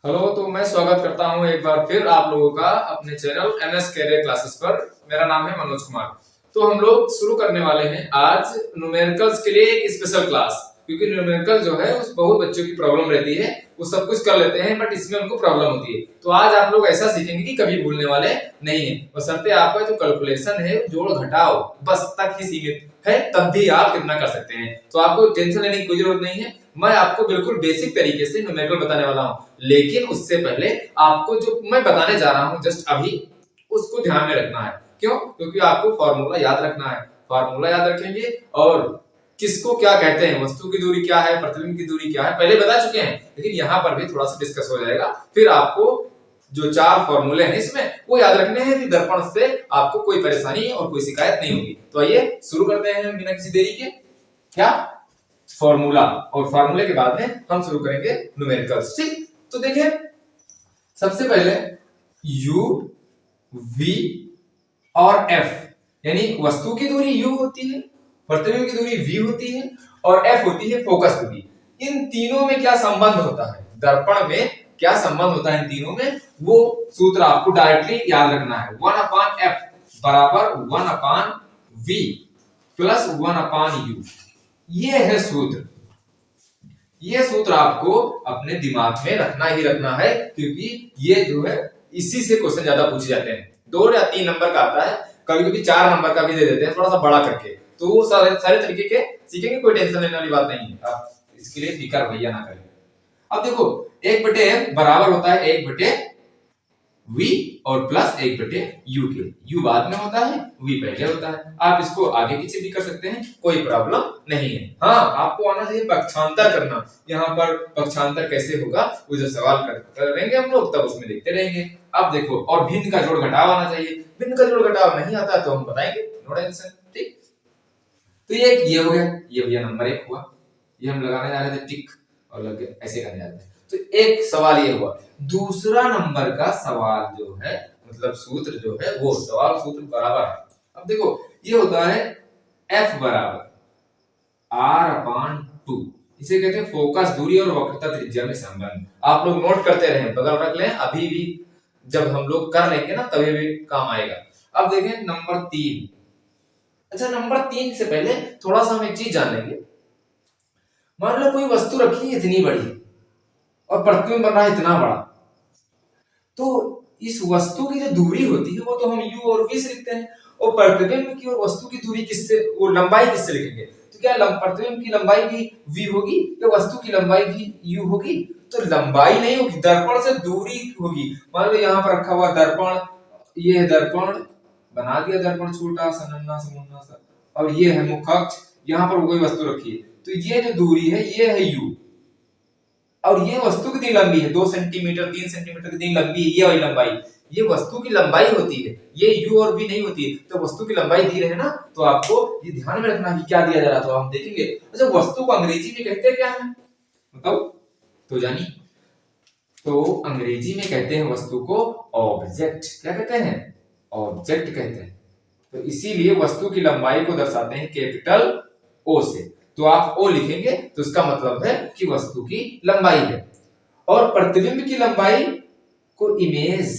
Hello. तो मैं स्वागत करता हूं एक बार फिर आप लोगों का अपने चैनल एमएस कैरियर क्लासेस पर। मेरा नाम है मनोज कुमार। तो हम लोग शुरू करने वाले हैं आज न्यूमेरिकल्स के लिए एक स्पेशल क्लास, क्योंकि न्यूमेरिकल जो है उस बहुत बच्चों की प्रॉब्लम रहती है। वो सब कुछ कर लेते हैं बट इसमें उनको प्रॉब्लम होती है। तो आज आप लोग ऐसा सीखेंगे कि कभी भूलने वाले नहीं है। बशर्ते आपका जो कैलकुलेशन है जोड़ घटाओ बस तक ही सीमित है, तब भी आप कितना कर सकते हैं। तो आपको टेंशन लेने की कोई जरूरत नहीं है। मैं आपको बिल्कुल बेसिक तरीके से न्यूमेरिकल बताने वाला हूं, लेकिन उससे पहले आपको जो मैं बताने जा रहा हूं जस्ट अभी, उसको ध्यान में रखना है। क्यों? क्योंकि आपको फॉर्मूला याद रखना है। फॉर्मूला याद रखेंगे और किसको क्या कहते हैं, वस्तु की दूरी क्या है, प्रतिबिंब की दूरी क्या है, पहले बता चुके हैं, लेकिन यहां पर भी थोड़ा सा डिस्कस हो जाएगा। फिर आपको जो चार फॉर्मूले हैं इसमें वो याद रखने हैं कि दर्पण से आपको कोई परेशानी और कोई शिकायत नहीं होगी। तो आइए शुरू करते हैं बिना किसी देरी के। क्या? फॉर्मूला। और फॉर्मूले के बाद में हम शुरू करेंगे न्यूमेरिकल्स। ठीक, तो देखिए सबसे पहले u, v और f, यानी वस्तु की दूरी u होती है, प्रतिबिंब की दूरी v होती है और f होती है फोकस दूरी। इन तीनों में क्या संबंध होता है, दर्पण में क्या संबंध होता है इन तीनों में, वो सूत्र आपको डायरेक्टली याद रखना है। 1/f बराबर 1/v प्लस 1/u। ये है सूत्र। ये सूत्र आपको अपने दिमाग में रखना ही रखना है, क्योंकि ये जो है इसी से क्वेश्चन ज्यादा पूछे जाते हैं। 2 या 3 नंबर का आता है, कभी कभी 4 नंबर का भी दे देते हैं थोड़ा सा बड़ा करके। तो वो सारे तरीके के सीखेंगे, कोई टेंशन लेने वाली बात नहीं है। आप इसके लिए फिक्र भैया ना करें। अब देखो 1/f बराबर होता है 1/v और प्लस 1/u के। u बाद में होता है, v पहले होता है। आप इसको आगे पीछे भी कर सकते हैं, कोई प्रॉब्लम नहीं है। हाँ, आपको आना चाहिए पक्षांतर करना। यहाँ पर पक्षांतर कैसे होगा वो जो सवाल करेंगे हम लोग तब उसमें देखते रहेंगे। अब देखो, और भिन्न का जोड़ घटाव आना चाहिए। भिन्न का जोड़ घटाव नहीं आता तो हम बताएंगे, नो टेंशन। ठीक, तो ये हो गया, ये भैया नंबर 1 हुआ। ये हम लगाने जा रहे थे टिक और लग गया, ऐसे करने जा रहे थे। तो एक सवाल ये हुआ। दूसरा नंबर का सवाल जो है, मतलब सूत्र जो है, वो सवाल सूत्र बराबर है। अब देखो ये होता है F बराबर R/2। इसे कहते हैं फोकस दूरी और वक्रता त्रिज्या में संबंध। आप लोग नोट करते रहें, बगल रख लें, अभी भी जब हम लोग कर लेंगे ना तभी भी काम आएगा। अब देखें नंबर 3। अच्छा, नंबर 3 से पहले थोड़ा सा हम एक चीज जान लेंगे। मान लो कोई वस्तु रखी है इतनी बड़ी और प्रतिबिंब बन रहा है इतना बड़ा, तो इस वस्तु की जो दूरी होती है वो तो हम u और v से लिखते हैं, और प्रतिबिंब की और वस्तु की दूरी किससे, वो लंबाई किससे लिखेंगे? तो क्या प्रतिबिंब की लंबाई भी v होगी या वस्तु की लंबाई भी u होगी? तो लंबाई नहीं होगी, दर्पण से दूरी होगी। मान लो यहाँ पर रखा हुआ दर्पण, ये है दर्पण, बना दिया दर्पण छोटा सा नन्हा सा मुन्ना सा, और ये है मुख्य अक्ष, यहाँ पर कोई वस्तु रखी है, तो ये जो दूरी है ये है u, और ये वस्तु कितनी लंबी है, 2 सेंटीमीटर 3 सेंटीमीटर कितनी लंबी है, ये वाली लंबाई, ये वस्तु की लंबाई होती है, ये u और v नहीं होती है। तो वस्तु की लंबाई दी रहे ना, तो आपको ये ध्यान में रखना कि क्या दिया जा रहा है, तो हम देखेंगे। अच्छा, वस्तु को अंग्रेजी में कहते हैं क्या है, बताओ तो जानी। तो अंग्रेजी में कहते हैं वस्तु को ऑब्जेक्ट। क्या कहते हैं? ऑब्जेक्ट कहते हैं। तो इसीलिए वस्तु की लंबाई को दर्शाते हैं कैपिटल O से। तो आप O लिखेंगे तो इसका मतलब है कि वस्तु की लंबाई है। और प्रतिबिंब की लंबाई को इमेज,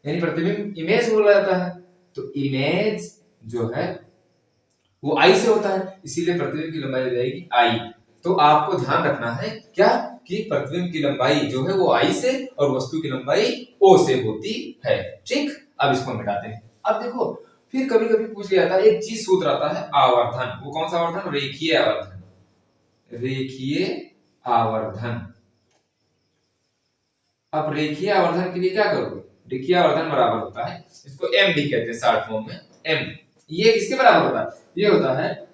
यानी प्रतिबिंब इमेज बोला जाता है, तो इमेज जो है वो I से होता है, इसीलिए प्रतिबिंब की लंबाई हो जाएगी I। तो आपको ध्यान रखना है क्या, कि प्रतिबिंब की लंबाई जो है वो I से और वस्तु की लंबाई O से होती है। ठीक, अब इसको मिटाते हैं। अब देखो, फिर कभी कभी पूछ लिया जाता है, एक चीज सूत्र आता है आवर्धन। वो कौन सा आवर्धन? रेखीय आवर्धन। रेखीय आवर्धन। अब रेखीय आवर्धन के लिए क्या करोगे? रेखीय आवर्धन बराबर होता है, इसको एम भी कहते हैं शॉर्ट फॉर्म में, एम। ये किसके बराबर होता है? ये होता है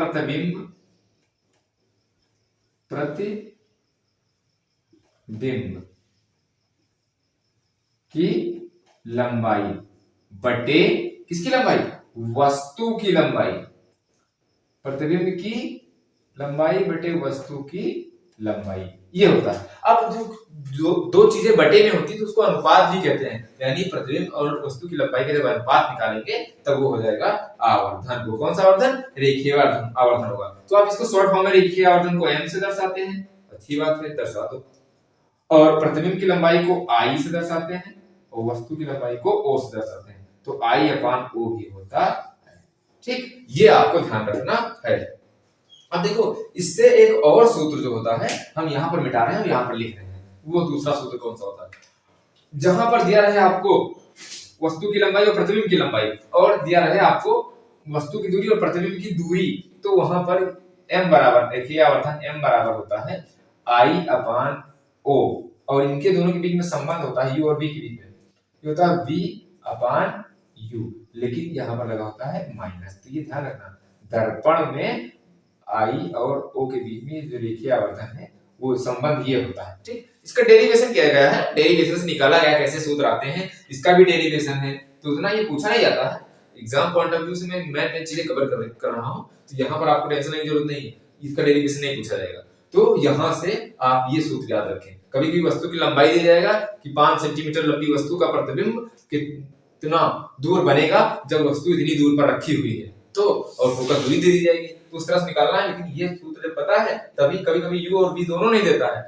प्रतिबिंब की लंबाई बटे किसकी लंबाई? वस्तु की लंबाई। प्रतिबिंब की लंबाई बटे वस्तु की लंबाई, ये होता है। अब जो दो चीजें बटे में होती है तो उसको अनुपात भी कहते हैं, यानी प्रतिबिंब और वस्तु की लंबाई का जब अनुपात निकालेंगे तब वो हो जाएगा आवर्धन। वो कौन सा आवर्धन? रेखीय आवर्धन होगा। तो आप इसको शॉर्ट फॉर्म में रेखीय आवर्धन को m से दर्शाते हैं। अच्छी बात है, दर्शा दो। और प्रतिबिंब की लंबाई को आई से दर्शाते हैं और वस्तु की लंबाई को ओ से दर्शाते हैं, तो आई अपान ओ ही होता है। ठीक, ये आपको ध्यान रखना है। अब देखो, इससे एक और सूत्र जो होता है हम यहाँ पर मिटा रहे हैं और यहाँ पर लिख रहे हैं, वो दूसरा सूत्र कौन सा होता है? जहां पर दिया रहे आपको वस्तु की लंबाई और प्रतिबिंब की लंबाई और दिया रहे आपको वस्तु की दूरी और प्रतिबिंब की दूरी, तो वहां पर m बराबर, देखिए आवर्धन m बराबर होता है I अपान O, और इनके दोनों के बीच में संबंध होता है u और v के बीच में, ये होता है v अपान u, लेकिन यहाँ पर लगा होता है माइनस। तो ये ध्यान रखना, दर्पण में I और O के बीच में जो रेखीय आवर्धन है वो संबंध ये होता है। ठीक, इसका डेरिवेशन किया गया है, डेरिवेशन से निकाला गया, कैसे सूत्र आते हैं इसका भी डेरिवेशन है, तो उतना ये पूछा नहीं जाता है। एग्जाम पॉइंट ऑफ व्यू से मैं चीजें कवर कर रहा हूं, तो यहाँ पर आपको टेंशन लेने की जरूरत नहीं, इसका डेरिवेशन नहीं पूछा जाएगा। तो यहाँ से आप ये सूत्र याद रखें, कभी कभी वस्तु की लंबाई दी जाएगा कि 5 सेंटीमीटर लंबी वस्तु का प्रतिबिंब कितना दूर बनेगा जब वस्तु इतनी दूर पर रखी हुई है, तो और फोकस दूरी दे दी जाएगी, तो उस तरह से निकालना है। लेकिन ये सूत्र जब पता है तभी कभी कभी u और v दोनों नहीं देता है,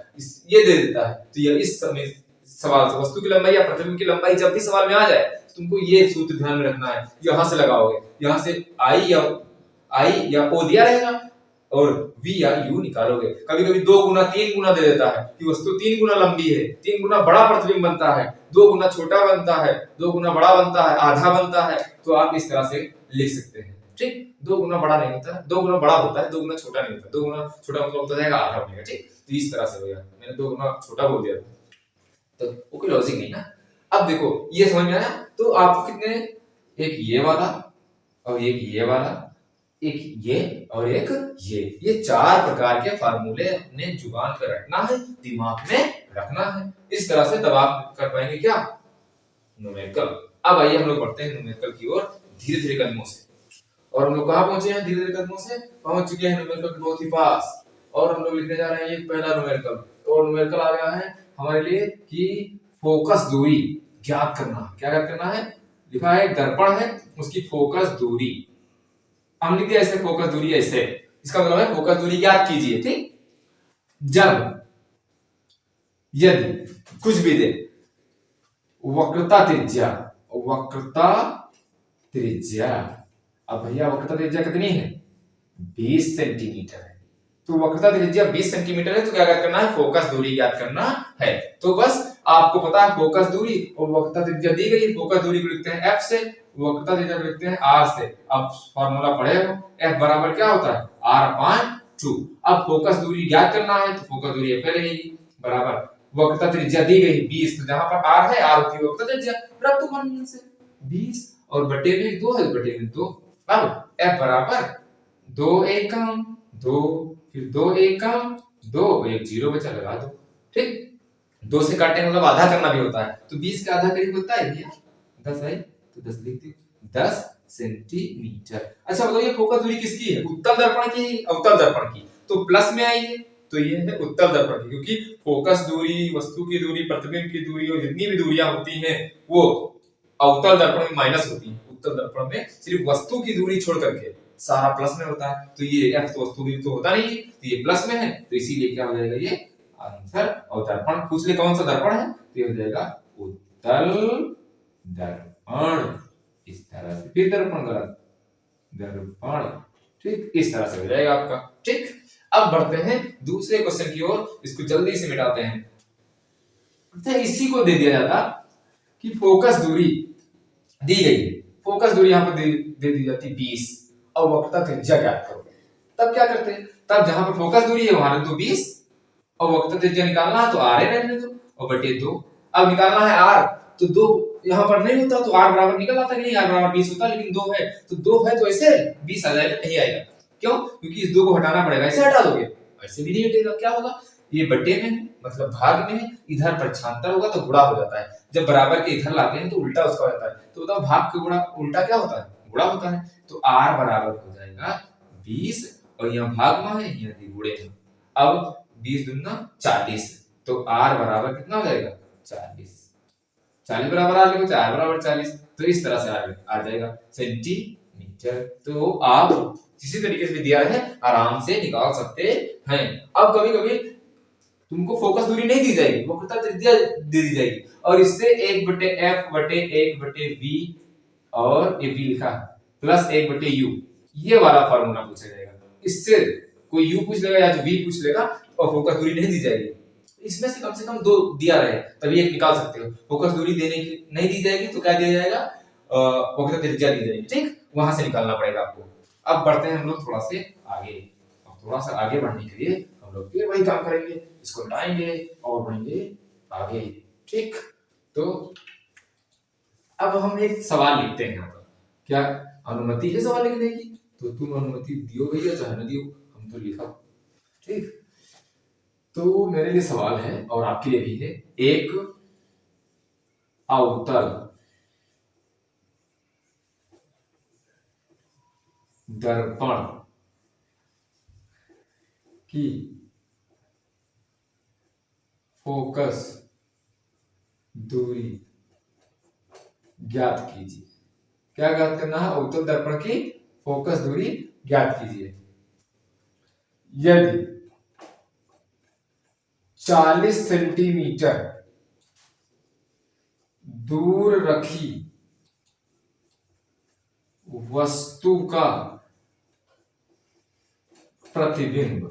ये दे देता है। तो ये इस समय सवाल से वस्तु की लंबाई या प्रतिबिंब की लंबाई जब भी सवाल में आ जाए तुमको ये सूत्र ध्यान में रखना है, यहाँ से लगाओगे, यहाँ से I या O दिया रहेगा और V या U निकालोगे। कभी कभी 2 गुना 3 गुना दे देता है कि वस्तु 3 गुना लंबी है, 3 गुना बड़ा प्रतिबिंब बनता है, 2 गुना छोटा बनता है, 2 गुना बड़ा बनता है, आधा बनता है, तो आप इस तरह से लिख सकते हैं। ठीक, 2 गुना बड़ा नहीं होता है, 2 गुना बड़ा होता है, 2 गुना छोटा नहीं होता, 2 गुना छोटा मतलब होता जाएगा आधा बनेगा। ठीक, तो इस तरह से हो गया, मैंने 2 गुना छोटा बोल दिया तो वो कोई लॉजिक नहीं ना। अब देखो ये समझ में आया, तो आपको कितने, एक ये वाला और एक ये वाला, एक ये और एक ये 4 प्रकार के फार्मूले अपने जुबान पे रखना है, दिमाग में रखना है, इस तरह से तब आप कर पाएंगे क्या, न्यूमेरिकल। अब आइए हम लोग बढ़ते हैं न्यूमेरिकल की ओर धीरे धीरे कदमों से, और हम लोग कहाँ पहुंचे हैं, धीरे धीरे कदमों से पहुंच चुके हैं न्यूमेरिकल के बहुत ही पास, और हम लोग लिखने जा रहे हैं ये पहला न्यूमेरिकल। और न्यूमेरिकल आ गया है हमारे लिए कि फोकस दूरी ज्ञात करना। क्या ज्ञात करना है, लिखा है दर्पण है, उसकी फोकस दूरी हम लिख दिया ऐसे, फोकस दूरी ऐसे, इसका मतलब है फोकस दूरी ज्ञात कीजिए। ठीक, जब यदि कुछ भी दे, वक्रता त्रिज्या, अब भैया वक्रता त्रिज्या कितनी है, 20 सेंटीमीटर है, तो वक्रता त्रिज्या 20 सेंटीमीटर है, तो क्या करना है, फोकस दूरी ज्ञात करना है। तो बस आपको पता है फोकस दूरी और वक्रता त्रिज्या दी गई, फोकस दूरी को लिखते हैं f से, वक्रता त्रिज्या को लिखते हैं r से। अब फार्मूला पढ़े हो, f बराबर क्या होता है, r/2। अब फोकस दूरी ज्ञात करना है तो फोकस दूरी f रहेगी बराबर वक्रता त्रिज्या दी गई 20, तो जहां पर r है, r की वक्रता त्रिज्या रख दो 1 से 20 और बटे में 2 है, बटे में 2। अब f बराबर 2 एकम 2, फिर 2 एकम 2, एक 0 बचा, लगा दो। ठीक, 2 से काटने मतलब आधा करना भी होता है, तो 20 का आधा करीब होता है भैया 10 है, तो 10 लिख दो, 10 सेंटीमीटर। अच्छा बताओ ये फोकस दूरी किसकी है, उत्तल दर्पण की, अवतल दर्पण की, तो प्लस में आइए, तो ये है उत्तल दर्पण की, क्योंकि फोकस दूरी, वस्तु की दूरी, प्रतिबिंब की दूरी और जितनी भी दूरियां होती हैं वो अवतल दर्पण में माइनस होती है, उत्तल दर्पण में सिर्फ वस्तु की दूरी छोड़ करके सारा प्लस में होता है। तो ये f तो वस्तु की तो होता नहीं है, तो ये प्लस में है, तो इसीलिए क्या हो जाएगा ये आंसर। और दर्पण पूछ ले कौन सा दर्पण है, तो ये हो जाएगा उत्तल दर्पण, इस तरह से। फिर दर्पण गलत, दर्पण। ठीक, इस तरह से हो जाएगा आपका। ठीक, अब बढ़ते हैं दूसरे क्वेश्चन की ओर, इसको जल्दी से मिटाते हैं। अच्छा, इसी को दे दिया जाता कि फोकस दूरी दी गई है, फोकस दूरी यहाँ पर दे दी जाती 20 और वक्रता त्रिज्या ज्ञात करो, तब क्या करते हैं, तब जहां पर फोकस दूरी है वहां रख दो 20 और वक्रता त्रिज्या निकालना है तो r रहने दो और बटे 2। अब निकालना है r, तो 2 यहाँ पर नहीं होता तो r बराबर निकल आता है कि नहीं, r बराबर 20 होता, लेकिन 2 है तो 2 है तो ऐसे 20 आ जाएगा, नहीं आएगा। क्यों, क्योंकि इस 2 को हटाना पड़ेगा, ऐसे हटा दोगे ऐसे भी नहीं हटेगा। क्या होगा, ये बटे में मतलब भाग में है, इधर पक्षांतर होगा तो गुणा हो जाता है, जब बराबर के इधर लाते हैं तो उल्टा उसका हो जाता है। तो बताओ भाग का गुणा उल्टा क्या होता है, गुणा होता है। तो r बराबर हो जाएगा 20 और यहाँ भाग में है, यहाँ गुणे में। अब 20 दूना 40, तो r बराबर कितना हो जाएगा 40, 40 बराबर r लिखो, r बराबर 40, तो इस तरह से आ जाएगा सेंटीमीटर। तो आप किसी तरीके से भी दिया है आराम से निकाल सकते हैं। अब कभी कभी तुमको फोकस दूरी नहीं दी जाएगी, वक्रता त्रिज्या दे दी जाएगी। और इससे 1/f/1/v और ये v लिखा प्लस 1/u, ये वाला फार्मूला पूछा जाएगा। इससे कोई u पूछ लेगा या जो v पूछ लेगा और फोकस दूरी नहीं दी जाएगी। इसमें से कम दो दिया रहे तभी एक निकाल सकते हो। फोकस दूरी देने की नहीं दी जाएगी तो क्या दिया जाएगा, वक्रता त्रिज्या दी जाएगी। ठीक, वहां से निकालना पड़ेगा आपको। अब बढ़ते हैं हम लोग थोड़ा से आगे। अब थोड़ा सा आगे बढ़ने के लिए हम लोग फिर वही काम करेंगे, इसको लाएंगे और बढ़ेंगे आगे। ठीक, तो अब हम एक सवाल लिखते हैं यहाँ पर। क्या अनुमति है सवाल लिखने की? तो तुम अनुमति दियो भैया चाहे न दियो, हम तो लिखा। ठीक, तो मेरे लिए सवाल है और आपके लिए भी है। एक अवतल दर्पण की फोकस दूरी ज्ञात कीजिए। क्या ज्ञात करना है? अवतल दर्पण की फोकस दूरी ज्ञात कीजिए। यदि 40 सेंटीमीटर दूर रखी वस्तु का प्रतिबिंब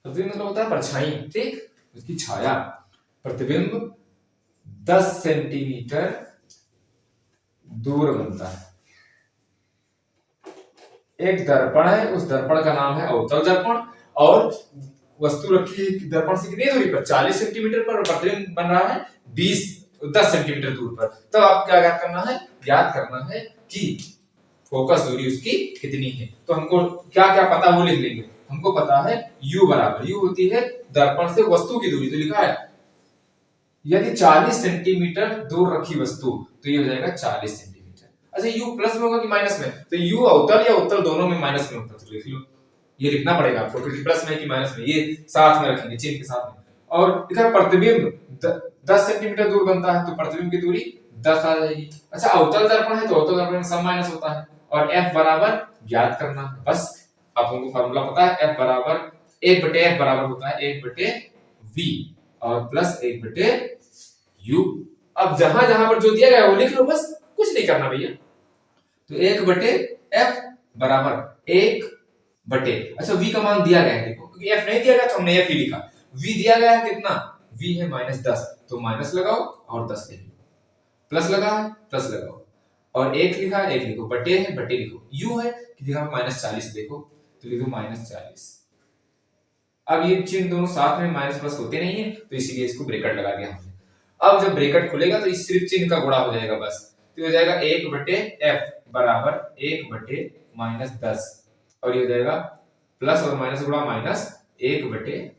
मतलब होता है परछाई, ठीक, उसकी छाया, प्रतिबिंब 10 सेंटीमीटर दूर बनता है। एक दर्पण है, उस दर्पण का नाम है अवतल दर्पण, और वस्तु रखी है दर्पण से कितनी दूरी पर? 40 सेंटीमीटर पर, प्रतिबिंब बन रहा है 10 सेंटीमीटर दूर पर। तो आप क्या ज्ञात करना है? ज्ञात करना है कि फोकस दूरी उसकी कितनी है। तो हमको क्या क्या पता वो लिख लेंगे। हमको पता है u बराबर, u होती है दर्पण से वस्तु की दूरी, तो लिखा है यदि 40 सेंटीमीटर दूर रखी वस्तु, तो ये हो जाएगा 40 सेंटीमीटर। अच्छा, u प्लस में होगा कि माइनस में? तो u अवतल या उत्तल दोनों में माइनस में होता है, तो लिख लो। ये लिखना पड़ेगा आपको क्योंकि प्लस में है कि माइनस में, ये साथ में रखेंगे चिन्ह के साथ में। और लिखा प्रतिबिंब 10 सेंटीमीटर दूर बनता है, तो प्रतिबिंब की दूरी 10 आ जाएगी। अच्छा, अवतल दर्पण है तो अवतल दर्पण में सब माइनस होता है, और f बराबर ज्ञात करना है। बस आप लोगों को फार्मूला पता है, f बराबर 1/f बराबर होता है 1/v और प्लस 1/u। अब जहां जहां पर जो दिया गया है वो लिख लो, बस कुछ नहीं करना भैया। तो 1/f बराबर 1/, अच्छा v का मान दिया गया है, देखो क्योंकि f नहीं दिया गया तो हमने f ही लिखा। v दिया गया है कितना? v है -10, तो माइनस लगाओ और 10 लिखो, प्लस लगा है प्लस लगाओ, और 1 लिखा है 1 लिखो, बटे है बटे लिखो, u है कि जगह -40 देखो तो लिखो -40। अब ये चिन्ह दोनों साथ में माइनस प्लस होते नहीं है, तो इसीलिए इसको ब्रैकेट लगा दिया हमने। अब जब ब्रैकेट खुलेगा तो इस सिर्फ चिन्ह का गुणा हो जाएगा बस, तो हो जाएगा 1/f बराबर 1/-10, और ये हो जाएगा प्लस और माइनस गुणा माइनस 1/40।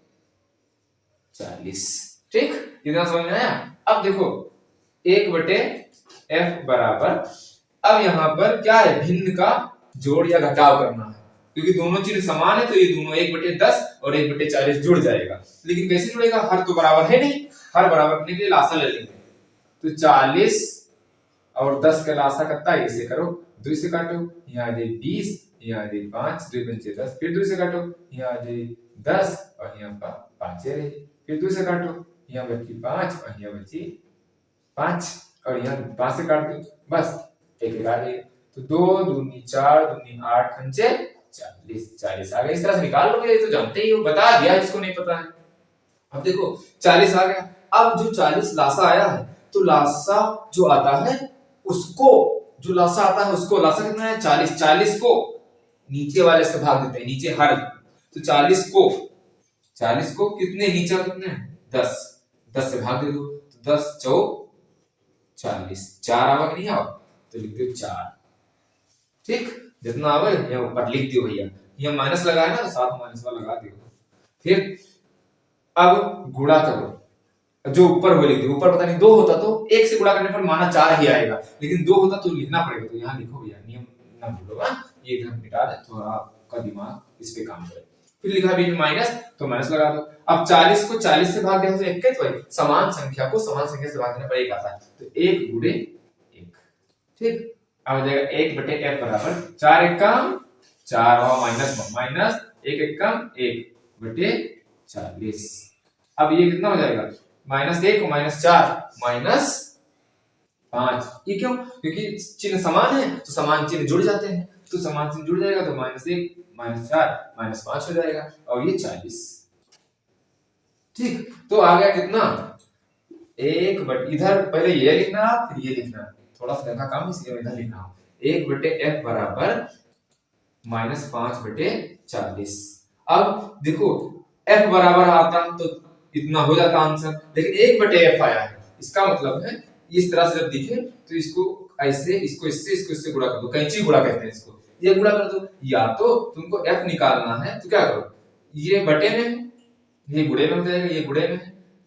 ठीक, इतना समझ में आया? अब देखो 1/f बराबर, अब यहाँ पर क्या है? भिन्न का जोड़ या घटाव करना है, क्योंकि दोनों चिन्ह समान है तो ये दोनों 1/10 और 1/40 जुड़ जाएगा। लेकिन कैसे जुड़ेगा? हर तो बराबर है नहीं, हर बराबर करने के लिए लासा ले लेंगे। तो 40 और 10 का लासा कितना है? इसे करो 2 से काटो, यहाँ आ जाए 20, यहाँ आ जाए 5, 2 पंचे 10, फिर 2 से काटो, यहाँ आ जाए 10 और यहाँ 5 रहे, फिर 2 से काटो, यहाँ बची 5 और यहाँ बची 5, और यहाँ 5 से काट दो, बस एक आ गई। तो 2 दूनी 4 दूनी 8 पंचे 40 आ गया। इस तरह से निकाल लोगे, ये तो जानते ही हो, बता दिया जिसको नहीं पता है। अब देखो 40 आ गया। अब जो 40 लासा आया है, तो लासा जो आता है उसको, जो लासा आता है उसको, लासा कितना है? 40 को नीचे वाले से भाग देते हैं, नीचे हर, तो 40 को कितने नीचे कितने? 10 से भाग दे दो, तो 10 चौक 40, 4 आवा कि नहीं आवा? तो लिख दो 4। ठीक, जितना आवे यहाँ ऊपर लिख दियो भैया, यहाँ माइनस लगा है ना तो साथ माइनस वाला लगा दियो। फिर अब गुणा करो, जो ऊपर हो लिख दो, ऊपर पता नहीं 2 होता तो 1 से गुणा करने पर माना 4 ही आएगा, लेकिन 2 होता तो लिखना पड़ेगा, तो यहाँ लिखो भैया, नियम ना भूलो, ये इधर मिटा दे, थोड़ा आपका दिमाग इस पे काम करे। फिर लिखा बीच में माइनस, तो माइनस लगा दो। अब 40 को 40 से भाग दिया तो 1 तो वही समान संख्या को समान संख्या से भाग देने पर 1 आता है, तो 1 गुणे 1। ठीक, अब हो जाएगा 1/f बराबर 4 एकम 4 और माइनस एक एकम 1/40। अब ये कितना हो जाएगा -1 और -4 -5। ये क्यों? क्योंकि चिन्ह समान है तो समान चिन्ह जुड़ जाते हैं, तो समान चिन्ह जुड़ जाएगा तो -1 -4 -5 हो जाएगा और ये 40। ठीक, तो आ गया कितना इधर पहले ये लिखना फिर ये लिखना, थोड़ा सा देखा काम इसलिए इधर लिख रहा हूं 1/f बराबर -5/40। अब देखो f बराबर आता तो इतना हो जाता आंसर, लेकिन 1/f आया है, इसका मतलब है इस तरह से जब दिखे तो इसको ऐसे, इसको इससे गुणा कर दो, कैंची गुणा कहते हैं इसको, ये गुणा कर दो। या तो तुमको f निकालना है तो क्या करो, ये बटे में, ये गुणे में हो जाएगा, ये गुणे में,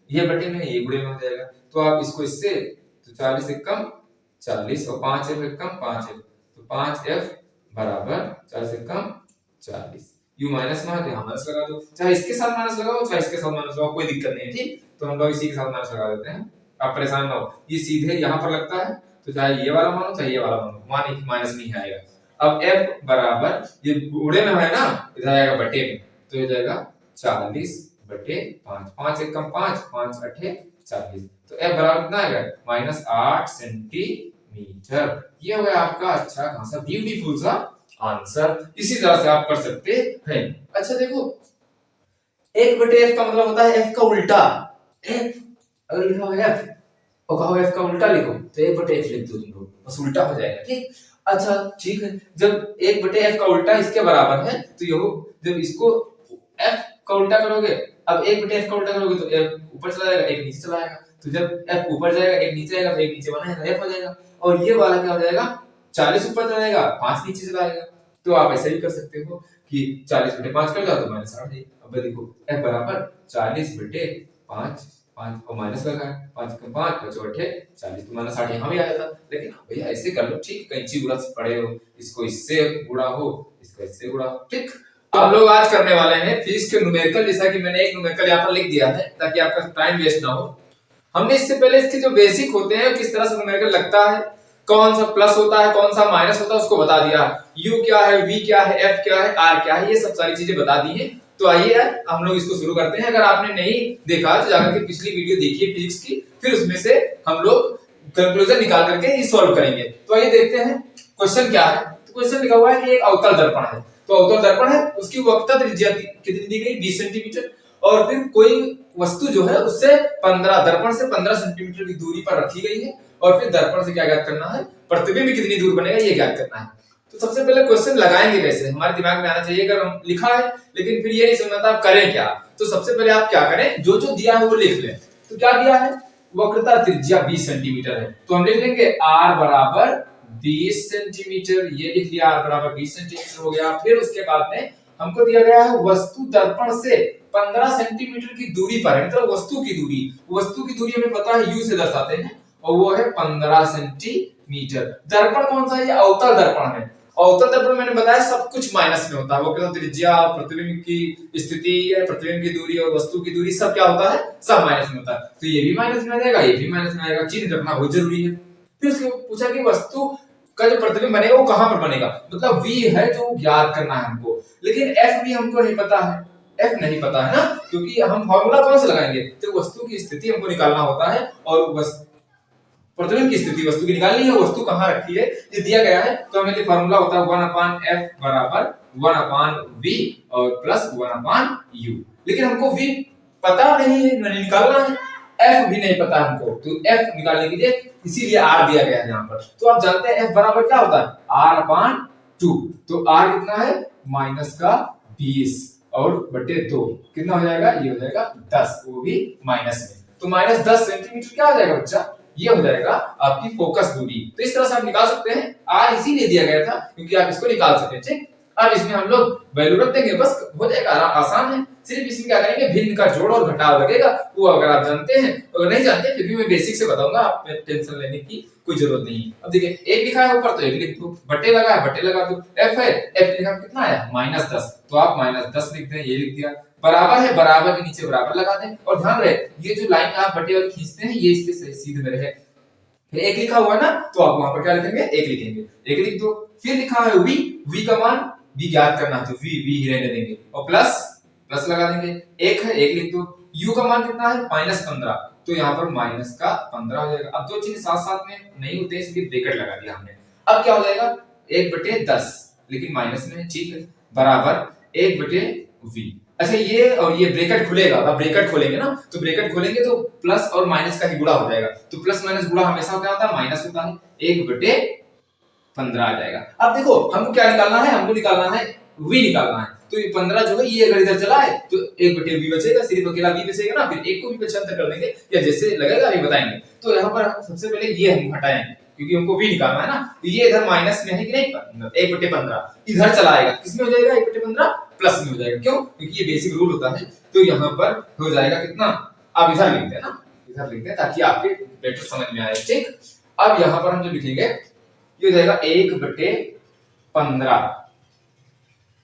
ये बटे में, ये गुणे में हो जाएगा, तो आप इसको इससे तो 40 एकम 40 और 5f एकम 5f, तो 5f बराबर 40 एकम 40। यू माइनस में यहाँ माइनस लगा दो, चाहे इसके साथ माइनस लगाओ चाहे इसके साथ माइनस लगाओ, कोई दिक्कत नहीं है। ठीक, तो हम लोग इसी के साथ माइनस लगा देते हैं, आप परेशान ना हो, ये सीधे यहाँ पर लगता है तो चाहे ये वाला मानो चाहे ये वाला मानो, मानिए कि माइनस नहीं आएगा। अब f बराबर ये गुणे में है ना, इधर आएगा बटे में, तो ये जाएगा 40/5, 5 एकम 5, 5 अठे 40, तो f बराबर कितना आएगा -8 सेंटीमीटर। ये हो गया आपका अच्छा खासा ब्यूटीफुल सा आंसर। इसी तरह से आप कर सकते हैं। अच्छा देखो 1/f का मतलब होता है f का उल्टा। f अगर लिखा हो f और कहो f का उल्टा लिखो तो 1/f लिख दो तुम लोग, बस उल्टा हो जाएगा। ठीक, अच्छा ठीक है, जब 1/f का उल्टा इसके बराबर है तो ये जब इसको f का उल्टा करोगे, अब 1/f का उल्टा करोगे तो f ऊपर चला जाएगा, 1 नीचे चला आएगा, तो जब f ऊपर जाएगा 1 नीचे आएगा, तो 1 नीचे बना है f हो जाएगा, और ये वाला क्या हो जाएगा 40 ऊपर चला जाएगा 5 नीचे चला आएगा। तो आप ऐसे भी कर सकते हो कि 40/5 कर दो तो -8। अब देखो f बराबर 40/5, 5 और माइनस लगा है, 5 का 5 5 8 40, तो -8 यहाँ भी आया था, लेकिन भैया ऐसे कर लो। ठीक, कैंची गुणा पड़े हो, इसको इससे गुणा हो, इसको इससे गुणा हो। ठीक, आप लोग आज करने वाले हैं फीस के न्यूमेरिकल, जैसा कि मैंने एक न्यूमेरिकल यहाँ पर लिख दिया है ताकि आपका टाइम वेस्ट ना हो। हमने इससे पहले इसके जो बेसिक होते हैं किस तरह से न्यूमेरिकल लगता है, कौन सा प्लस होता है कौन सा माइनस होता है उसको बता दिया, u क्या है, v क्या है, f क्या है, r क्या है, ये सब सारी चीजें बता दी है। तो आइए हम लोग इसको शुरू करते हैं। अगर आपने नहीं देखा तो जाकर के पिछली वीडियो देखिए फिजिक्स की, फिर उसमें से हम लोग कंक्लूजन निकाल करके ये सॉल्व करेंगे। तो आइए देखते हैं क्वेश्चन क्या है। तो क्वेश्चन लिखा हुआ है कि एक अवतल दर्पण है, तो अवतल दर्पण है, उसकी वक्रता त्रिज्या कितनी दी गई 20 सेंटीमीटर, और फिर कोई वस्तु जो है उससे 15 दर्पण से 15 सेंटीमीटर की दूरी पर रखी गई है, और फिर दर्पण से क्या ज्ञात करना है, प्रतिबिंब कितनी दूर बनेगा ये ज्ञात करना है। तो सबसे पहले क्वेश्चन लगाएंगे कैसे, हमारे दिमाग में आना चाहिए। अगर हम लिखा है लेकिन फिर ये नहीं समझ आता आप करें क्या, तो सबसे पहले आप क्या करें, जो जो दिया है वो लिख लें। तो क्या दिया है, वक्रता त्रिज्या 20 सेंटीमीटर है, तो हम लिख लेंगे r बराबर 20 सेंटीमीटर, ये लिख लिया r बराबर 20 सेंटीमीटर हो गया। फिर उसके बाद में हमको दिया गया है वस्तु दर्पण से 15 सेंटीमीटर की दूरी पर है, मतलब वस्तु की दूरी, वस्तु की दूरी हमें पता है u से दर्शाते हैं, और वो है 15 सेंटीमीटर। दर्पण कौन सा है, ये अवतल दर्पण है। अवतल दर्पण मैंने बताया सब कुछ माइनस में होता है, वो क्या त्रिज्या, प्रतिबिंब की स्थिति, प्रतिबिंब की दूरी और वस्तु की दूरी सब क्या होता है, सब माइनस में होता है। तो ये भी माइनस में आ जाएगा, ये भी माइनस में आएगा, चिन्ह रखना बहुत जरूरी है। फिर उसके पूछा कि वस्तु का जो प्रतिबिंब बनेगा वो कहां पर बनेगा, मतलब v है जो ज्ञात करना है हमको, लेकिन f भी हमको नहीं पता है, f नहीं पता है ना, क्योंकि हम फार्मूला कौन सा लगाएंगे, तो वस्तु की स्थिति हमको निकालना होता है, और प्रतिबिंब की स्थिति वस्तु की निकालनी है, वस्तु कहां रखी है ये दिया गया है। तो हमें ये फार्मूला होता है 1/f बराबर 1/v और प्लस 1/u, लेकिन हमको v पता नहीं है, नहीं निकालना है, f भी नहीं पता हमको, तो f निकालने के लिए इसीलिए r दिया गया है यहाँ पर। तो आप जानते हैं f बराबर क्या होता है, r/2, तो r कितना है -20 और बटे 2 कितना हो जाएगा, ये हो जाएगा 10, वो भी माइनस में, तो -10 सेंटीमीटर क्या हो जाएगा बच्चा, ये हो जाएगा आपकी फोकस दूरी। तो इस तरह से आप निकाल सकते हैं, r इसीलिए दिया गया था क्योंकि आप इसको निकाल सकें। ठीक, अब इसमें हम लोग वैल्यू रख देंगे, बस हो जाएगा, आसान है। सिर्फ इसमें क्या करेंगे, भिन्न का जोड़ और घटाव लगेगा, वो अगर आप जानते हैं, अगर नहीं जानते फिर भी मैं बेसिक से बताऊंगा, आप टेंशन लेने की कोई जरूरत नहीं है। अब देखिए एक लिखा है ऊपर तो एक लिख दो, बटे लगा है बटे लगा दो, f है, f लिखा कितना आया -10, तो आप -10 लिख दें, ये लिख दिया, बराबर है, बराबर के नीचे बराबर लगा दें, और ध्यान रहे ये जो लाइन आप बटे वाली खींचते हैं ये इसके सीधे में रहे, फिर एक लिखा हुआ ना, तो आप वहां पर क्या लिखेंगे, एक लिखेंगे, एक लिख दो। फिर लिखा है v का मान v ज्ञात करना है, तो v ही रहने देंगे और प्लस प्लस लगा देंगे। एक है, एक लिख दो। u का मान कितना है, -15, तो यहाँ पर माइनस का 15 हो जाएगा। अब दो चीज साथ साथ में नहीं होते इसलिए ब्रैकेट लगा दिया हमने। अब क्या हो जाएगा, 1/10 लेकिन माइनस में, ठीक है, बराबर 1/v। अच्छा ये और ये ब्रैकेट खुलेगा, अब ब्रैकेट खोलेंगे ना, तो ब्रैकेट खोलेंगे तो प्लस और माइनस का ही गुणा हो जाएगा, तो प्लस माइनस गुणा हमेशा क्या होता है, माइनस होता है, 1/15 आ जाएगा। अब देखो हमको क्या निकालना है, हमको निकालना है v निकालना है, तो ये 15 जो है ये अगर इधर चला है तो 1/v बचेगा, सिर्फ अकेला v बचेगा ना, फिर एक को भी पक्षांतर कर देंगे या जैसे लगेगा अभी बताएंगे। तो यहाँ पर सबसे पहले ये हम हटाएं क्योंकि हमको v निकालना है ना, तो ये इधर माइनस में है कि नहीं, 1/15 इधर चला आएगा, किसमें हो जाएगा, 1/15 प्लस में हो जाएगा। क्यों, क्योंकि ये बेसिक रूल होता है। तो यहाँ पर हो जाएगा कितना, अब इधर लिखते हैं ना, इधर लिखते हैं ताकि आपके बेटर समझ में आए, ठीक। अब यहाँ पर हम जो लिखेंगे ये हो जाएगा 1/15,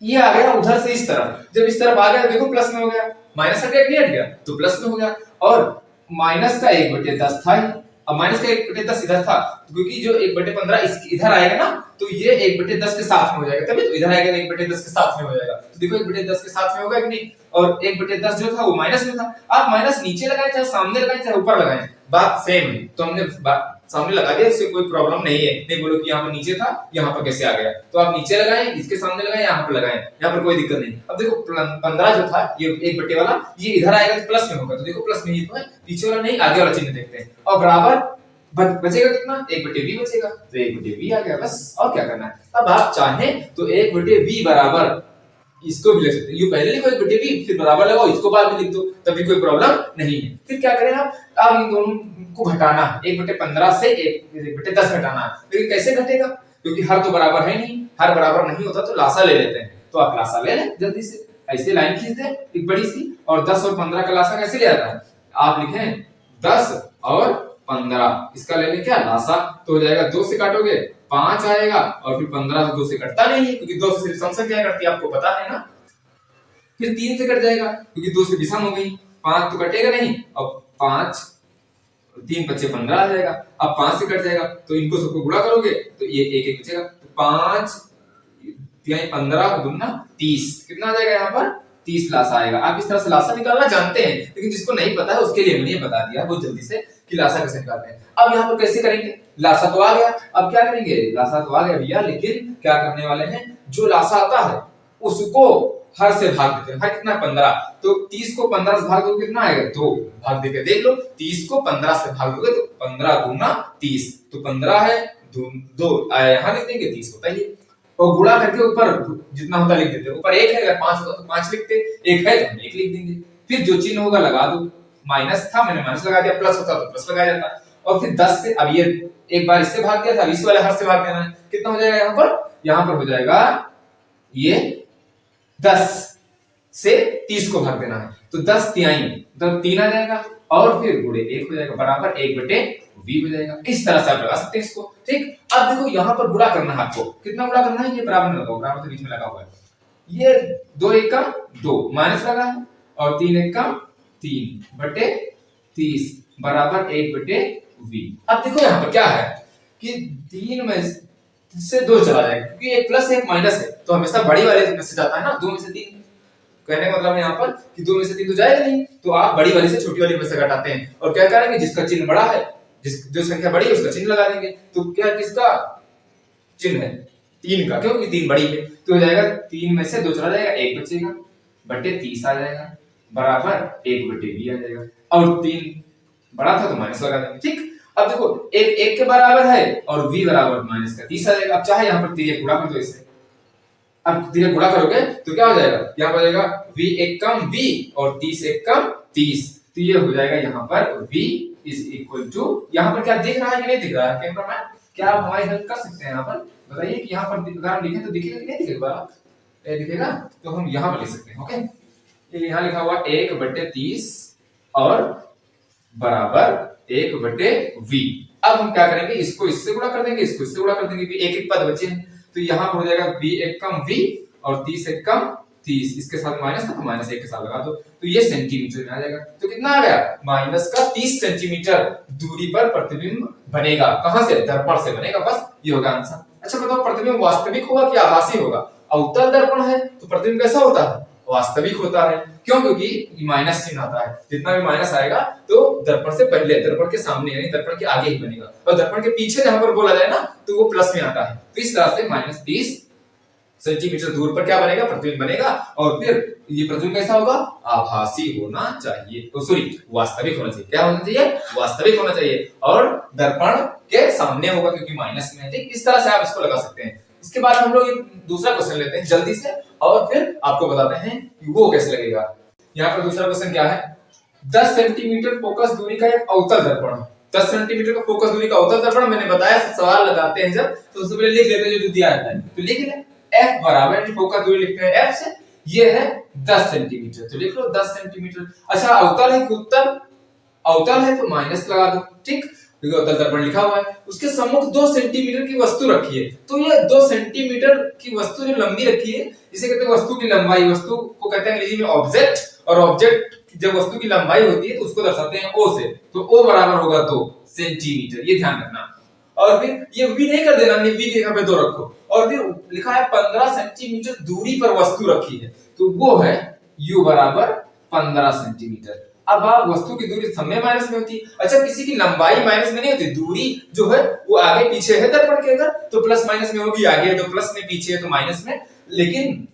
ये आ गया उधर से इस तरफ, जब इस तरफ आ गया देखो प्लस में हो गया, माइनस का नहीं हट गया तो प्लस में हो गया, और माइनस का 1/10 था, अब माइनस का 1/10 इधर था, क्योंकि जो 1/15 इधर आएगा ना, तो ये 1/10 के साथ में हो जाएगा, तभी तो इधर आएगा 1/10 के साथ में हो जाएगा। तो देखो 1/10 के साथ में होगा कि नहीं, और 1/10 जो था वो माइनस में था। आप माइनस नीचे लगाए चाहे सामने लगाए चाहे ऊपर लगाए, बात सेम है, तो हमने सामने लगा दिया, इससे कोई प्रॉब्लम नहीं है। नहीं बोलो कि यहाँ पर नीचे था यहाँ पर कैसे आ गया, तो आप नीचे लगाएं, इसके सामने लगाएं, यहाँ पर लगाएं, यहाँ पर कोई दिक्कत नहीं। अब देखो 15 जो था ये 1 वाला, ये इधर आएगा तो प्लस में होगा, तो देखो प्लस में ही तो है, पीछे वाला नहीं, आगे वाला चिन्ह देखते हैं, और बराबर बचेगा कितना, 1/v बचेगा, तो 1/v आ गया, बस और क्या करना है। अब आप चाहें तो 1/v बराबर इसको भी लिख सकते हैं, यू पहले लिखो 1/v, फिर बराबर लगाओ, इसको बाद में लिख दो, तभी कोई प्रॉब्लम नहीं है। फिर क्या करें आप, अब इन दोनों को घटाना है, 1/15 से 1/10 घटाना है, लेकिन कैसे घटेगा, क्योंकि हर तो बराबर है नहीं, हर बराबर नहीं होता तो लासा ले लेते हैं, तो आप लासा ले लें जल्दी से, ऐसे लाइन खींच दें एक बड़ी सी, और 10 और 15 का लासा कैसे ले आता है, आप लिखें 10 और 15, इसका ले लें क्या लासा, तो हो जाएगा 2 से काटोगे 5 आएगा, और फिर 15 से 2 से कटता नहीं है, क्योंकि 2 से सिर्फ सम संख्या कटती है, आपको पता है ना। फिर 3 से कट जाएगा क्योंकि 2 से विषम हो गई, 5 तो कटेगा नहीं, और 5 3 बचे 15 आ जाएगा। अब 5 से कट जाएगा तो इनको सबको गुणा करोगे तो ये एक एक बचेगा, तो 5 3 15 गुना 30, कितना आ जाएगा यहाँ पर 30 लासा आएगा। आप इस तरह से लासा निकालना जानते हैं, लेकिन जिसको नहीं पता है उसके लिए मैंने ये बता दिया बहुत जल्दी से कि लासा कैसे निकालते हैं। अब यहाँ पर कैसे करेंगे, लासा तो आ गया, अब क्या करेंगे, लासा तो आ गया भैया, लेकिन क्या करने वाले हैं, जो लासा आता है उसको हर से भाग देते हैं, हर कितना 15, तो 30 को 15 से भाग दोगे कितना आएगा, 2, भाग देके देख लो, 30 को 15 से भाग दोगे तो 15 दूना 30, तो 15 है 2 यहाँ लिख देंगे, 30 होता ही है, और गुणा करके ऊपर जितना होता लिख देते, ऊपर 1 है, अगर 5 होता तो 5 लिखते, 1 है तो हम 1 लिख देंगे, फिर जो चिन्ह होगा लगा दो, माइनस था मैंने माइनस लगा दिया, प्लस होता तो प्लस लगाया जाता, और फिर 10 से, अब ये एक बार इससे भाग दिया था, इस वाले हर से भाग देना है, कितना हो जाएगा यहाँ पर हो जाएगा ये 10 से 30 को भाग देना है, तो 10 तिहाई तो 3 आ जाएगा, और फिर गुणे 1 हो जाएगा, बराबर 1/v हो जाएगा। इस तरह से आप लगा सकते हैं इसको, ठीक। अब देखो यहाँ पर गुणा करना है आपको, कितना गुणा करना है, ये बराबर में लगाओ, बराबर के बीच में लगा हुआ है, ये 2 1 का 2 माइनस लगा है, और 3 1 का 3/30 बराबर 1/v। अब देखो यहाँ पर क्या है कि 3 में से 2 चला जाएगा, क्योंकि एक प्लस है एक माइनस है, तो हमेशा बड़ी वाले में से जाता है ना, 2 में से 3, कहने का मतलब है यहाँ पर कि 2 में से 3 तो जाएगा नहीं, तो आप बड़ी वाली से छोटी वाली में से घटाते हैं, और क्या करेंगे, जिसका चिन्ह बड़ा है, जो संख्या बड़ी है उसका चिन्ह लगा देंगे, तो क्या किसका चिन्ह है 3 का, क्योंकि 3 बड़ी है, तो हो जाएगा 3 में से 2 चला जाएगा, 1 बचेगा, बटे 30 आ जाएगा, बराबर 1/v आ जाएगा, और 3 बड़ा था तो माइनस लगा देंगे, ठीक। अब देखो 1 के बराबर है और v बराबर माइनस का 30 आ जाएगा। अब चाहे यहाँ पर 3 गुणा कर दो इससे, अब 3 गुणा करोगे तो क्या हो जाएगा, यहाँ पर जाएगा v 1 कम v और 30 1 कम 30, तो ये हो जाएगा यहाँ पर v इज इक्वल टू, यहाँ पर क्या दिख रहा है कि नहीं दिख रहा है कैमरामैन, क्या आप हमारी हेल्प कर सकते हैं यहाँ पर बताइए कि यहाँ पर अगर हम लिखें तो दिखेगा कि नहीं दिखेगा, दिखेगा तो हम यहाँ पर लिख सकते हैं, ओके। ये यहाँ लिखा हुआ 1/30 और बराबर 1/v। अब हम क्या करेंगे, इसको इससे गुणा कर देंगे, इसको इससे गुणा कर देंगे, एक एक पद बचे हैं, तो यहाँ पर हो जाएगा v 1 कम v और 30 1 कम 30, इसके साथ माइनस था तो माइनस 1 के साथ लगा दो, तो ये सेंटीमीटर में आ जाएगा। तो कितना आ गया, माइनस का 30 सेंटीमीटर दूरी पर प्रतिबिंब बनेगा। कहां से, दर्पण से बनेगा। बस ये होगा आंसर। अच्छा बताओ, प्रतिबिंब वास्तविक होगा कि आभासी होगा। अवतल दर्पण है तो प्रतिबिंब कैसा होता है, वास्तविक होता है। क्यों, क्योंकि माइनस चिन्ह आता है, जितना भी माइनस आएगा तो दर्पण से पहले, दर्पण के सामने यानी दर्पण के आगे ही बनेगा, और दर्पण के पीछे जहां पर बोला जाए ना तो वो प्लस में आता है। तो इस तरह से माइनस 30 सेंटीमीटर दूर पर क्या बनेगा, प्रतिबिंब बनेगा। और फिर ये प्रतिबिंब कैसा होगा, आभासी होना चाहिए, तो सॉरी वास्तविक होना चाहिए। क्या होना चाहिए, वास्तविक होना चाहिए, और दर्पण के सामने होगा क्योंकि माइनस में है। ठीक, इस तरह से आप इसको लगा सकते हैं। इसके बाद हम लोग दूसरा क्वेश्चन लेते हैं जल्दी से, और फिर आपको बताते हैं कि वो कैसे लगेगा। यहाँ पर दूसरा क्वेश्चन क्या है, 10 सेंटीमीटर फोकस दूरी का एक अवतल दर्पण, 10 सेंटीमीटर का फोकस दूरी का अवतल दर्पण। मैंने बताया सवाल लगाते हैं जब, तो सबसे पहले लिख लेते हैं जो दिया है, तो लिख ले f बराबर फोकस दूरी लिखते हैं f से, ये है 10 सेंटीमीटर, तो लिख लो 10 सेंटीमीटर। अच्छा अवतल है कि उत्तल, अवतल है तो माइनस लगा दो। ठीक, क्योंकि अवतल दर्पण लिखा हुआ है। उसके सम्मुख 2 सेंटीमीटर की वस्तु रखी है, तो ये 2 सेंटीमीटर की वस्तु जो लंबी रखी है इसे कहते हैं वस्तु की लंबाई। वस्तु को कहते हैं अंग्रेजी में ऑब्जेक्ट, और ऑब्जेक्ट जब वस्तु की लंबाई होती है तो उसको दर्शाते हैं o से, तो o बराबर होगा 2 सेंटीमीटर, ये ध्यान रखना। और फिर ये v नहीं कर देना, v के जगह पे 2 रखो। और फिर लिखा है 15 सेंटीमीटर दूरी पर वस्तु रखी है, तो वो है u बराबर 15 सेंटीमीटर। अब आप वस्तु की दूरी समय माइनस में होती है। अच्छा किसी की लंबाई माइनस में नहीं होती, दूरी जो है वो आगे पीछे है दर्पण के, अगर तो प्लस माइनस में होगी, आगे है तो प्लस में, पीछे है तो माइनस में। लेकिन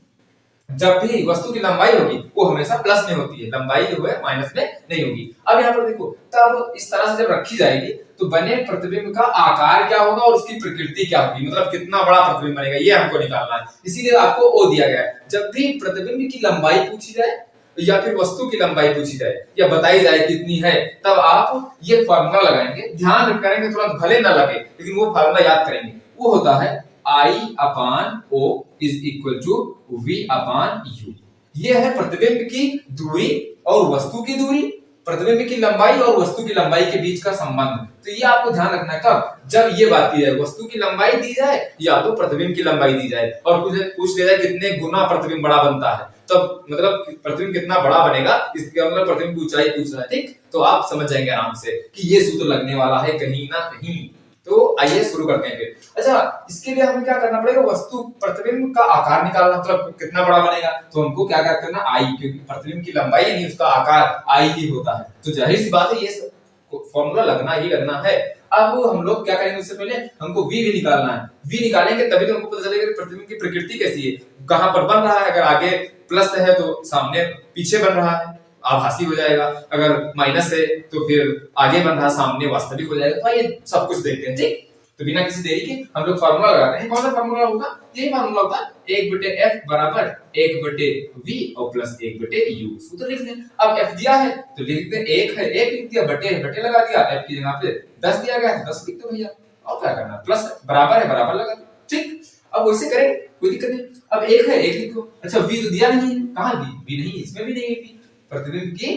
जब भी वस्तु की लंबाई होगी वो हमेशा प्लस में होती है, लंबाई जो है माइनस में नहीं होगी। अब यहाँ पर देखो, तब इस तरह से जब रखी जाएगी तो बने प्रतिबिंब का आकार क्या होगा और उसकी प्रकृति क्या होगी, मतलब कितना बड़ा प्रतिबिंब बनेगा, ये हमको निकालना है। इसीलिए आपको ओ दिया गया है। जब भी प्रतिबिंब की लंबाई पूछी जाए या फिर वस्तु की लंबाई पूछी जाए या बताई जाए कितनी है, तब आप ये फार्मूला लगाएंगे। ध्यान करेंगे, थोड़ा भले ना लगे लेकिन वो फार्मूला याद करेंगे। वो होता है I upon O is equal to V upon U। ये है प्रतिबिंब की दूरी और वस्तु की दूरी, प्रतिबिंब की लंबाई और वस्तु की लंबाई के बीच का संबंध। तो ये आपको ध्यान रखना है, कब, जब ये बात दी जाए, वस्तु की लंबाई दी जाए या तो प्रतिबिंब की लंबाई दी जाए, और पूछ लिया जाए कितने गुना प्रतिबिंब बड़ा बनता है, तब मतलब प्रतिबिंब कितना बड़ा बनेगा, इसका मतलब प्रतिबिंब की ऊंचाई पूछ रहा है। ठीक, तो आप समझ जाएंगे आराम से कि ये सूत्र लगने वाला है कहीं ना कहीं। तो आइए शुरू करते हैं फिर। अच्छा इसके लिए हमें क्या करना पड़ेगा, वस्तु प्रतिबिंब का आकार निकालना, मतलब कितना बड़ा बनेगा, तो हमको क्या क्या करना, आई, क्योंकि प्रतिबिंब की लंबाई यानी उसका आकार आई ही होता है, तो जाहिर सी बात है ये फॉर्मूला लगना ही लगना है। अब हम लोग क्या करेंगे, उससे पहले हमको v भी निकालना है। v निकालेंगे तभी तो हमको पता चलेगा कि प्रतिबिंब की प्रकृति कैसी है, कहां पर बन रहा है। अगर आगे प्लस है तो सामने पीछे बन रहा है, आभासी हो जाएगा। अगर माइनस है तो फिर आगे बन रहा, सामने वास्तविक हो जाएगा। तो ये सब कुछ देखते हैं। ठीक, तो बिना किसी देरी के हम लोग फार्मूला लगाते हैं। कौन सा फार्मूला होगा, यही फार्मूला होता है 1/f बराबर 1/v और प्लस 1/u। सूत्र लिख दें। अब f दिया है तो लिख दें 1 है, 1 लिख दिया, बटे बटे लगा दिया, f की जगह पे 10 दिया गया है 10 लिख दो भैया, और क्या करना, प्लस बराबर है बराबर लगा दो। ठीक, अब वैसे करें, कोई दिक्कत नहीं। अब 1 है 1 लिख दो। अच्छा v तो दिया नहीं है, कहां v नहीं, इसमें भी नहीं है v। प्रतिबिंब की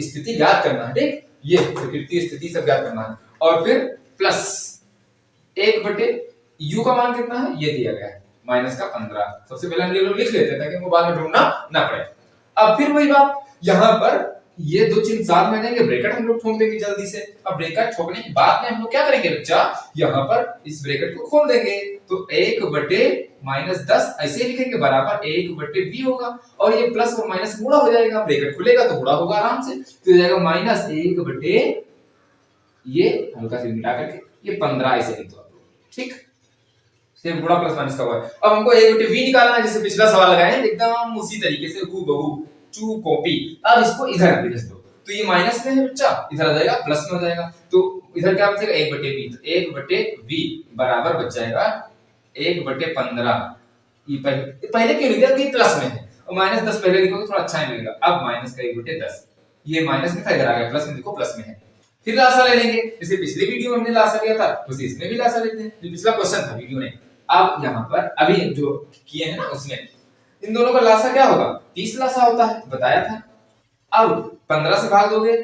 स्थिति याद करना है। ठीक, ये प्रकृति स्थिति सब याद करना है। और फिर प्लस 1/u का मान कितना है, ये दिया गया है माइनस का 15। सबसे पहले हम लिख लेते हैं ताकि हमको बाद में ढूंढना ना पड़े। अब फिर वही बात, यहाँ पर ये दो चिन्ह साथ में जाएंगे, ब्रैकेट हम लोग ठोक देंगे जल्दी से। अब ब्रैकेट ठोकने के बाद में हम लोग क्या करेंगे बच्चा, यहाँ पर इस ब्रैकेट को खोल देंगे, तो 1/-10 ऐसे लिखेंगे बराबर 1/v होगा, और ये प्लस और माइनस गुणा हो जाएगा, ब्रैकेट खुलेगा तो गुणा होगा आराम से, तो हो जाएगा माइनस 1/, ये हल्का से मिटा करके ये 15 ऐसे लिख दो। ठीक, सेम गुणा प्लस माइनस का हुआ है। अब हमको 1/v निकालना है, जैसे पिछला सवाल लगाए एकदम उसी तरीके से हूबहू चू कॉपी। अब इसको इधर भेज दो, तो ये माइनस में है बच्चा, इधर आ जाएगा प्लस में हो जाएगा, तो इधर क्या बचेगा 1/v, तो 1/v बराबर बच जाएगा 1/15। ये पहले क्यों लिख दिया कि प्लस में है, और माइनस 10 पहले लिखोगे थोड़ा अच्छा नहीं लगेगा। अब माइनस का 1/10, ये माइनस में था इधर आ गया प्लस में, देखो प्लस में है। फिर लासा ले लेंगे, जैसे पिछले वीडियो में हमने लासा लिया था उसी इसमें भी लासा लेते हैं, जो पिछला क्वेश्चन था वीडियो में। अब यहाँ पर अभी जो किए हैं ना उसमें इन दोनों का लासा क्या होगा, 30 लासा होता है, बताया था। अब 15 से भाग दोगे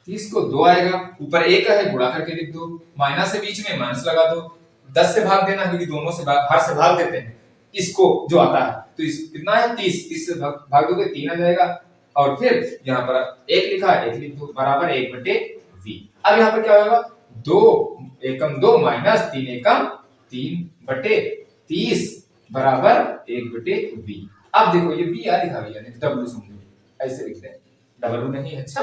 30 को 2 आएगा, ऊपर 1 है गुणा करके लिख दो, माइनस है बीच में माइनस लगा दो, 10 से भाग देना क्योंकि दोनों से भाग हर से भाग देते हैं, इसको जो आता है, तो इस कितना है 30 से भाग दोगे 3 आ जाएगा, और फिर यहाँ पर 1 लिखा है, 1 लिख दो बराबर 1/v। अब यहाँ पर क्या होगा, 2 एकम 2 माइनस 3 एकम 3/30 बराबर 1/v। अब देखो ये v आ लिखा भैया, नहीं w समझो, ऐसे लिखते हैं, w नहीं। अच्छा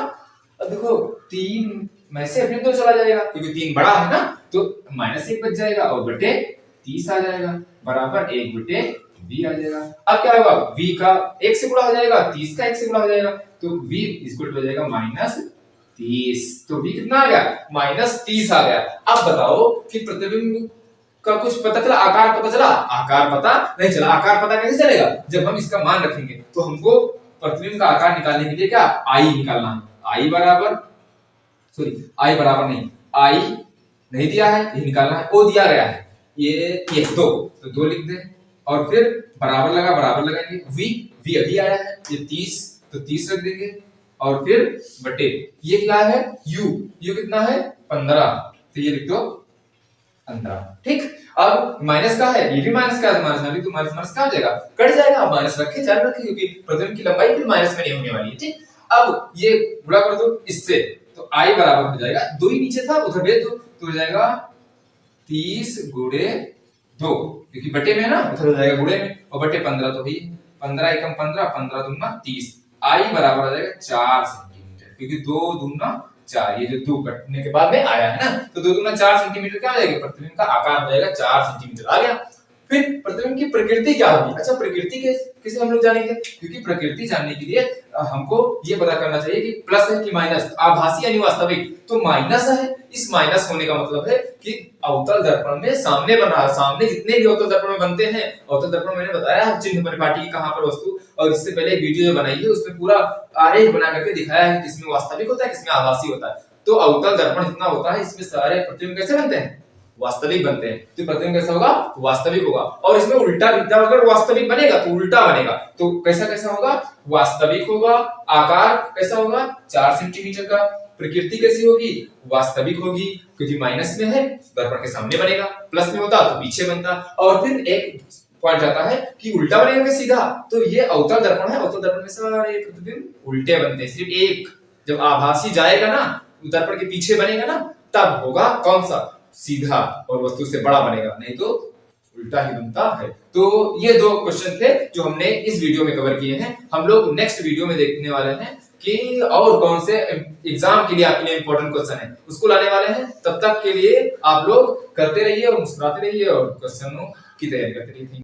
अब देखो 3 में से अपने 2 चला जाएगा, क्योंकि 3 बड़ा है ना, तो -1 बच जाएगा और बटे 30 आ जाएगा बराबर 1/v आ जाएगा। अब क्या होगा, v का 1 से गुणा हो जाएगा, 30 का 1 से गुणा हो जाएगा, तो v इक्वल हो जाएगा -30। तो v कितना आ गया, -30 आ गया। अब बताओ कि प्रतिबिंब का कुछ पता चला, आकार पता चला? आकार पता नहीं चला। आकार पता कैसे चलेगा, जब हम इसका मान रखेंगे। तो हमको प्रतिबिंब का आकार निकालने के लिए क्या आई निकालना है, आई बराबर नहीं, आई नहीं दिया है, ये निकालना है, ओ दिया गया है, ये 2, तो 2 लिख दे, और फिर बराबर लगाएंगे, v अभी आया है, ये 30, तो 30 रख देंगे, और फिर बटे ये क्या है u कितना है 15, तो ये लिख दो 15। ठीक, अब माइनस का है, ये भी माइनस का है, तो माइनस का हो जाएगा, कट जाएगा। अब माइनस रखे, चार रखे, क्योंकि प्रतिबिंब की लंबाई फिर माइनस में नहीं होने वाली है। ठीक, अब ये गुणा कर दो इससे, तो i बराबर हो जाएगा, 2 ही नीचे था उधर भेज दो, तो हो जाएगा 30 गुणे 2, क्योंकि बटे में है ना, उधर हो जाएगा गुणे में, और बटे 15 तो ही 15 एकम 15, 15 दूना 30, i बराबर हो जाएगा 4 सेंटीमीटर, क्योंकि 2 दूना 4, ये जो 2 कटने के बाद में आया है ना, तो 2 दूना 4 सेंटीमीटर क्या आ जाएगा, प्रतिबिंब का आकार हो जाएगा 4 सेंटीमीटर आ गया। फिर प्रतिबिंब की प्रकृति क्या होगी? अच्छा, प्रकृति कैसे हम लोग जानेंगे, क्योंकि प्रकृति जानने के लिए हमको ये पता करना चाहिए कि प्लस है कि माइनस, आभासी यानी वास्तविक, तो माइनस है। इस माइनस होने का मतलब है कि अवतल दर्पण में सामने बना, सामने जितने भी अवतल दर्पण में बनते हैं, अवतल दर्पण मैंने बताया चिन्ह परिपाटी कहां पर वस्तु, और इससे पहले एक वीडियो जो बनाई है उसमें पूरा आरेख बना करके दिखाया है किसमें वास्तविक होता है, किसमें आभासी होता है। तो अवतल दर्पण जितना होता है, इसमें सारे प्रतिबिंब कैसे बनते हैं, वास्तविक बनते हैं। तो प्रतिबिंब कैसा होगा, वास्तविक होगा। और इसमें उल्टा दिखता, अगर वास्तविक बनेगा तो उल्टा बनेगा, तो कैसा होगा, वास्तविक होगा। आकार कैसा होगा, 4 सेंटीमीटर का। प्रकृति कैसी होगी, वास्तविक होगी, क्योंकि माइनस में है, दर्पण के सामने बनेगा, प्लस में होता तो पीछे बनता। और फिर एक पॉइंट आता है कि उल्टा बनेगा कि सीधा, तो ये अवतल दर्पण है, अवतल दर्पण में सारे प्रतिबिंब उल्टे बनते हैं, सिर्फ एक जब आभासी जाएगा ना, दर्पण के पीछे बनेगा ना, तब होगा कौन सा, सीधा, और वस्तु से बड़ा बनेगा, नहीं तो उल्टा ही बनता है। तो ये 2 क्वेश्चन थे जो हमने इस वीडियो में कवर किए हैं। हम लोग नेक्स्ट वीडियो में देखने वाले हैं कि और कौन से एग्जाम के लिए आपके लिए इंपॉर्टेंट क्वेश्चन है, उसको लाने वाले हैं। तब तक के लिए आप लोग करते रहिए और मुस्कुराते रहिए और क्वेश्चनों की तैयारी करते रहिए।